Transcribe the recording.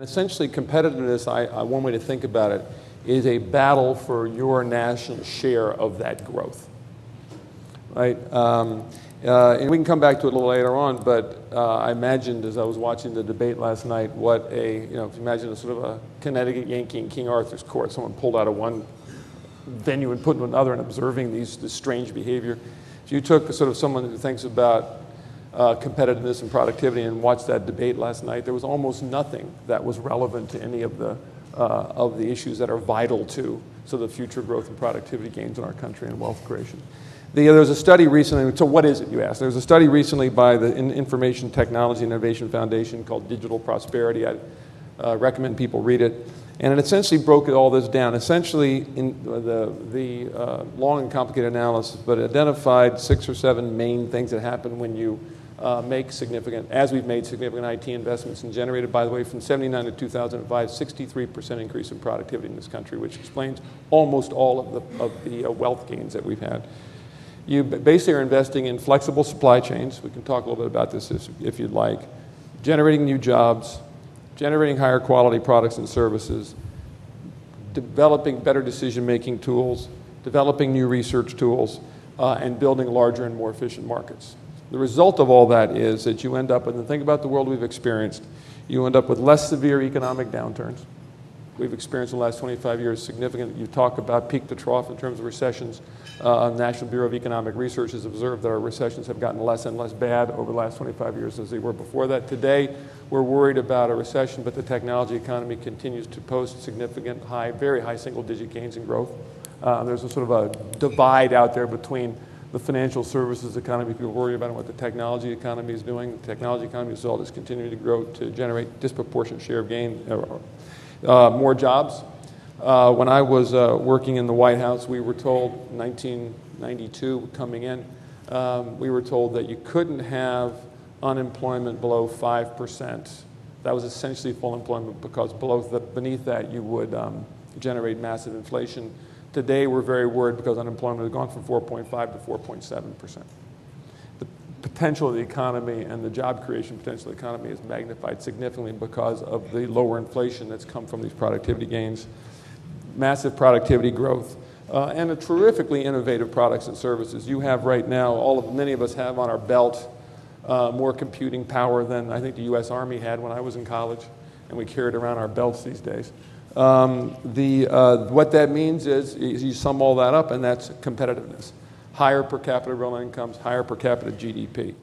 Essentially, competitiveness, one way to think about it, is a battle for your national share of that growth, right? And we can come back to it a little later on, but I imagined as I was watching the debate last night if you imagine a sort of a Connecticut Yankee in King Arthur's court, someone pulled out of one venue and put into another and observing this strange behavior. If you took sort of someone who thinks about competitiveness and productivity and watched that debate last night, there was almost nothing that was relevant to any of the issues that are vital to the future growth and productivity gains in our country and wealth creation. There was a study recently, so what is it, you asked? There was a study recently by the Information Technology and Innovation Foundation called Digital Prosperity. I'd recommend people read it. And it essentially broke all this down. Essentially, in the long and complicated analysis, but identified 6 or 7 main things that happen when you as we've made significant IT investments and generated, by the way, from 79 to 2005, 63% increase in productivity in this country, which explains almost all of the wealth gains that we've had. You basically are investing in flexible supply chains. We can talk a little bit about this if you'd like. Generating new jobs, generating higher quality products and services, developing better decision-making tools, developing new research tools, and building larger and more efficient markets. The result of all that is that you end up, and think about the world we've experienced, you end up with less severe economic downturns. We've experienced in the last 25 years significant, you talk about peak to trough in terms of recessions. National Bureau of Economic Research has observed that our recessions have gotten less and less bad over the last 25 years as they were before that. Today, we're worried about a recession, but the technology economy continues to post significant, very high single-digit gains in growth. There's a sort of a divide out there between the financial services economy, people worry about what the technology economy is doing. The technology economy result is continuing to grow to generate disproportionate share of gain, more jobs. When I was working in the White House, we were told, 1992 coming in, we were told that you couldn't have unemployment below 5%. That was essentially full employment because beneath that you would generate massive inflation. Today we're very worried because unemployment has gone from 4.5 to 4.7%. The potential of the economy and the job creation potential of the economy is magnified significantly because of the lower inflation that's come from these productivity gains, massive productivity growth, and a terrifically innovative products and services. You have right now, many of us have on our belt more computing power than I think the U.S. Army had when I was in college, and we carry it around our belts these days. What that means is you sum all that up, and that's competitiveness. Higher per capita real incomes, higher per capita GDP.